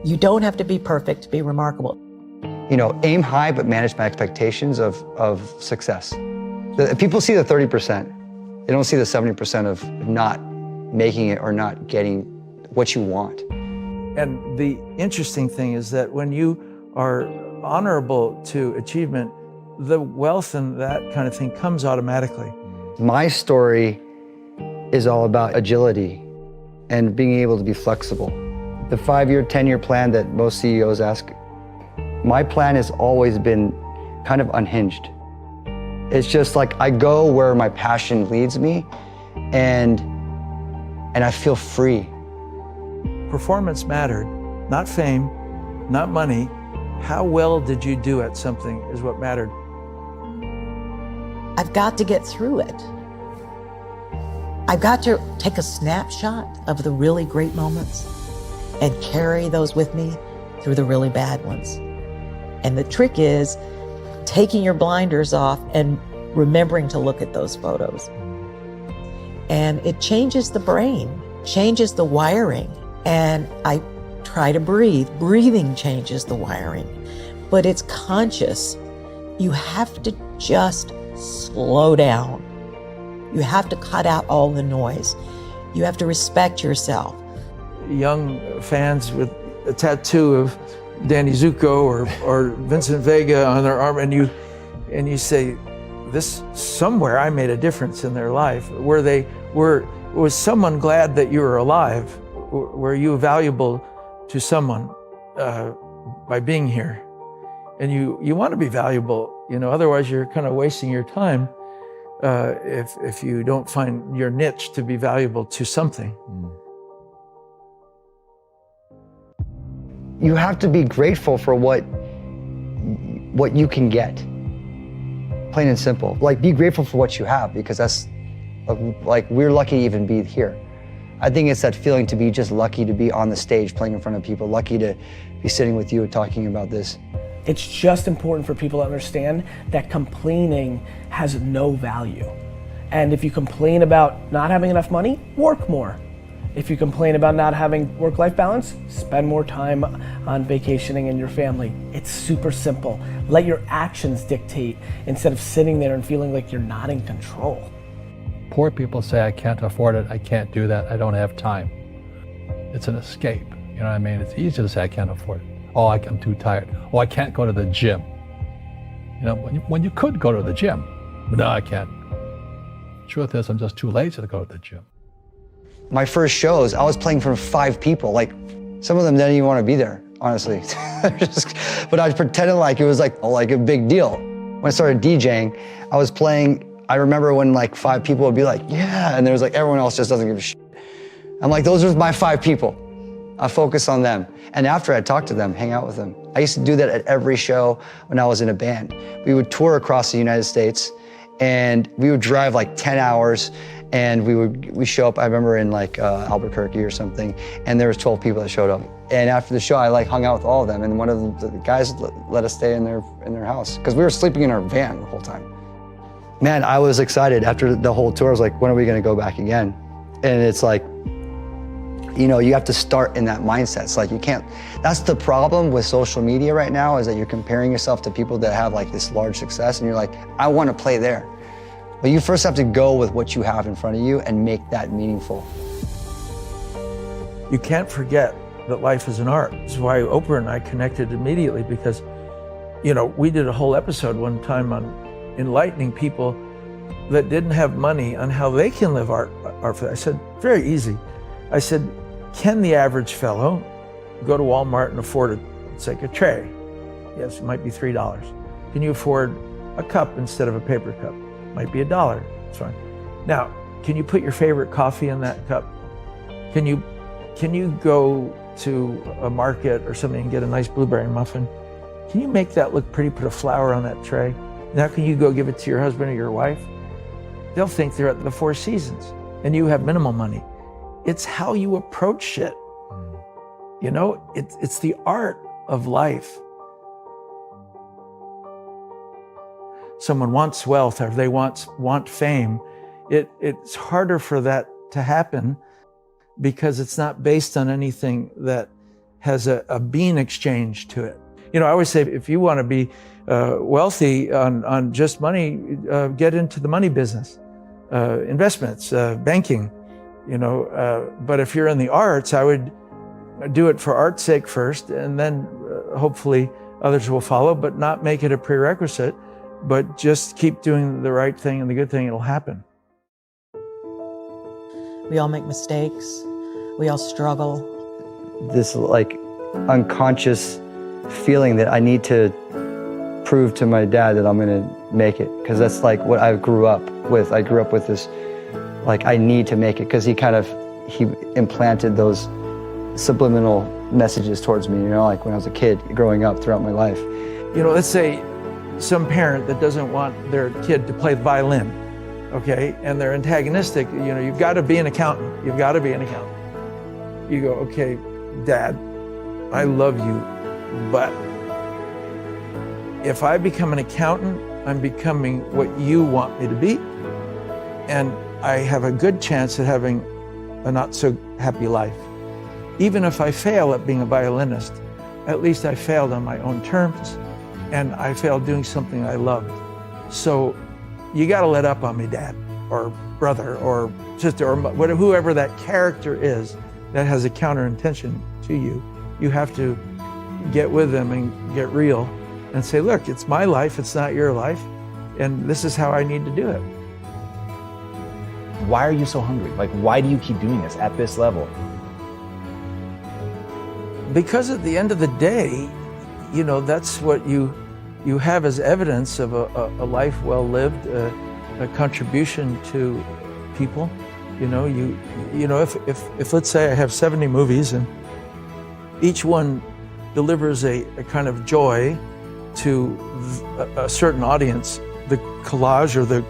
You don't have to be perfect to be remarkable. You know, aim high, but manage my expectations of success. People see the 30%. They don't see the 70% of not making it or not getting what you want. And the interesting thing is that when you are honorable to achievement, the wealth and that kind of thing comes automatically. My story is all about agility and being able to be flexible. The 5-year, 10-year plan that most CEOs ask, my plan has always been kind of unhinged. It's just like I go where my passion leads me and I feel free. Performance mattered, not fame, not money. How well did you do at something is what mattered. I've got to get through it. I've got to take a snapshot of the really great moments and carry those with me through the really bad ones. And the trick is taking your blinders off and remembering to look at those photos. And it changes the brain, changes the wiring. And I try to breathe. Breathing changes the wiring, but it's conscious. You have to just slow down. You have to cut out all the noise. You have to respect yourself. Young fans with a tattoo of Danny Zuko or Vincent Vega on their arm, and you say, this, somewhere I made a difference in their life. Was someone glad that you were alive? Were you valuable to someone by being here? And you want to be valuable, you know, otherwise you're kind of wasting your time if you don't find your niche to be valuable to something. You have to be grateful for what you can get. Plain and simple. Like, be grateful for what you have, because that's, like, we're lucky to even be here. I think it's that feeling to be just lucky to be on the stage playing in front of people, lucky to be sitting with you and talking about this. It's just important for people to understand that complaining has no value. And if you complain about not having enough money, work more. If you complain about not having work-life balance, spend more time on vacationing and your family. It's super simple. Let your actions dictate instead of sitting there and feeling like you're not in control. Poor people say, I can't afford it, I can't do that, I don't have time. It's an escape, you know what I mean? It's easy to say I can't afford it. Oh, I'm too tired. Oh, I can't go to the gym. You know, when you could go to the gym, but no, I can't. Truth is, I'm just too lazy to go to the gym. My first shows, I was playing for 5 people. Like, some of them didn't even want to be there, honestly. But I was pretending like it was like a big deal. When I started DJing, I was playing, I remember when like 5 people would be like, yeah, and there was like, everyone else just doesn't give a shit. I'm like, those are my 5 people. I focus on them. And after I talk to them, hang out with them. I used to do that at every show when I was in a band. We would tour across the United States, and we would drive like 10 hours, and we show up, I remember in like Albuquerque or something, and there was 12 people that showed up. And after the show, I like hung out with all of them, and one of the guys let us stay in their house, because we were sleeping in our van the whole time. Man, I was excited after the whole tour. I was like, when are we gonna go back again? And it's like, you know, you have to start in that mindset. It's like you can't, that's the problem with social media right now, is that you're comparing yourself to people that have like this large success, and you're like, I want to play there. But you first have to go with what you have in front of you and make that meaningful. You can't forget that life is an art. This is why Oprah and I connected immediately, because, you know, we did a whole episode one time on enlightening people that didn't have money on how they can live art. I said, very easy. I said, can the average fellow go to Walmart and afford it's like a tray? Yes, it might be $3. Can you afford a cup instead of a paper cup? Might be $1, it's fine. Now, can you put your favorite coffee in that cup? Can you go to a market or something and get a nice blueberry muffin? Can you make that look pretty, put a flower on that tray? Now can you go give it to your husband or your wife? They'll think they're at the Four Seasons and you have minimal money. It's how you approach shit. You know, it's the art of life. Someone wants wealth or they want fame. It's harder for that to happen because it's not based on anything that has a bean exchange to it. You know, I always say, if you want to be wealthy on just money, get into the money business, investments, banking, you know. But if you're in the arts, I would do it for art's sake first, and then hopefully others will follow, but not make it a prerequisite, but just keep doing the right thing and the good thing, it'll happen. We all make mistakes. We all struggle. This like unconscious feeling that I need to prove to my dad that I'm gonna make it, because that's like what I grew up with. I grew up with this, like, I need to make it, because he implanted those subliminal messages towards me, you know, like when I was a kid growing up throughout my life. You know, let's say some parent that doesn't want their kid to play the violin, okay, and they're antagonistic. You know, you've got to be an accountant. You've got to be an accountant. You go, okay, Dad, I love you, but if I become an accountant, I'm becoming what you want me to be, and I have a good chance at having a not so happy life. Even if I fail at being a violinist, at least I failed on my own terms, and I failed doing something I loved. So you got to let up on me, Dad, or brother, or sister, or whatever, whoever that character is that has a counter intention to you. You have to get with them and get real and say, look, it's my life, it's not your life, and this is how I need to do it. Why are you so hungry? Like, why do you keep doing this at this level? Because at the end of the day, you know, that's what you have as evidence of a life well lived, a contribution to people. You know, you know, if let's say I have 70 movies and each one delivers a kind of joy to a certain audience, the collage or the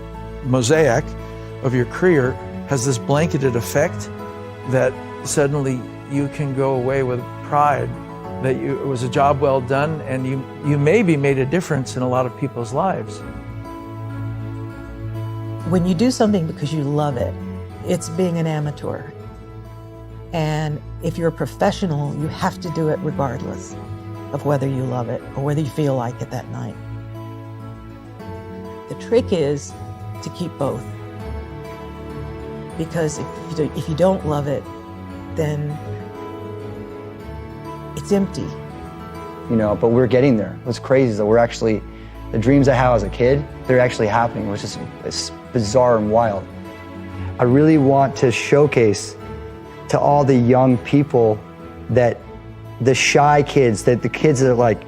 mosaic of your career has this blanketed effect that suddenly you can go away with pride that it was a job well done, and you maybe made a difference in a lot of people's lives. When you do something because you love it, it's being an amateur. And if you're a professional, you have to do it regardless of whether you love it or whether you feel like it that night. The trick is to keep both. Because if you don't love it, then it's empty. You know, but we're getting there. What's crazy is that we're actually, the dreams I had as a kid, they're actually happening, which is it's bizarre and wild. I really want to showcase to all the young people that the shy kids, that the kids that are like,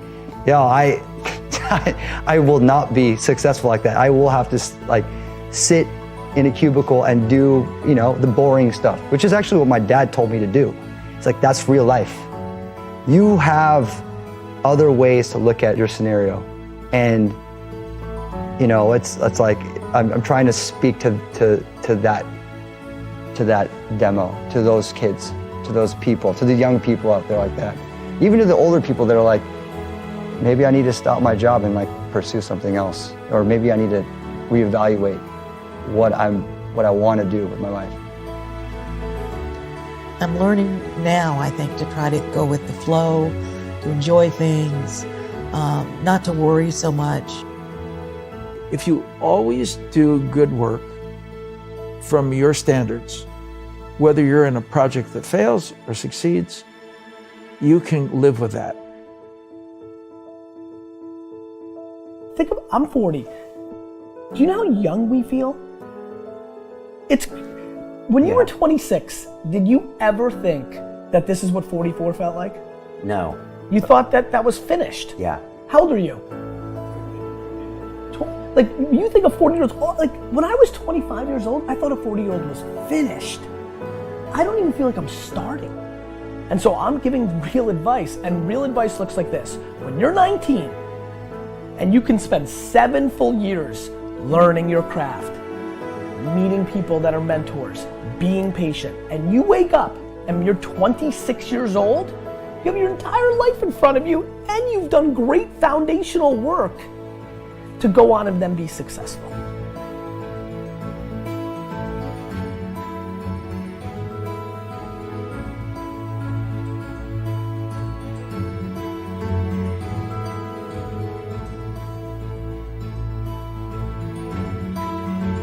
yo, I will not be successful like that. I will have to like sit in a cubicle and do, you know, the boring stuff, which is actually what my dad told me to do. It's like, that's real life. You have other ways to look at your scenario. And, you know, it's like, I'm trying to speak to that demo, to those kids, to those people, to the young people out there like that. Even to the older people that are like, maybe I need to stop my job and like pursue something else. Or maybe I need to reevaluate what I want to do with my life. I'm learning now, I think, to try to go with the flow, to enjoy things, not to worry so much. If you always do good work from your standards, whether you're in a project that fails or succeeds, you can live with that. Think of, I'm 40. Do you know how young we feel? When you were 26, did you ever think that this is what 44 felt like? No. You thought that was finished? Yeah. How old are you? Like, you think a 40-year-old, like, when I was 25 years old, I thought a 40-year-old was finished. I don't even feel like I'm starting. And so I'm giving real advice, and real advice looks like this. When you're 19, and you can spend 7 full years learning your craft, meeting people that are mentors, being patient, and you wake up and you're 26 years old, you have your entire life in front of you, and you've done great foundational work to go on and then be successful.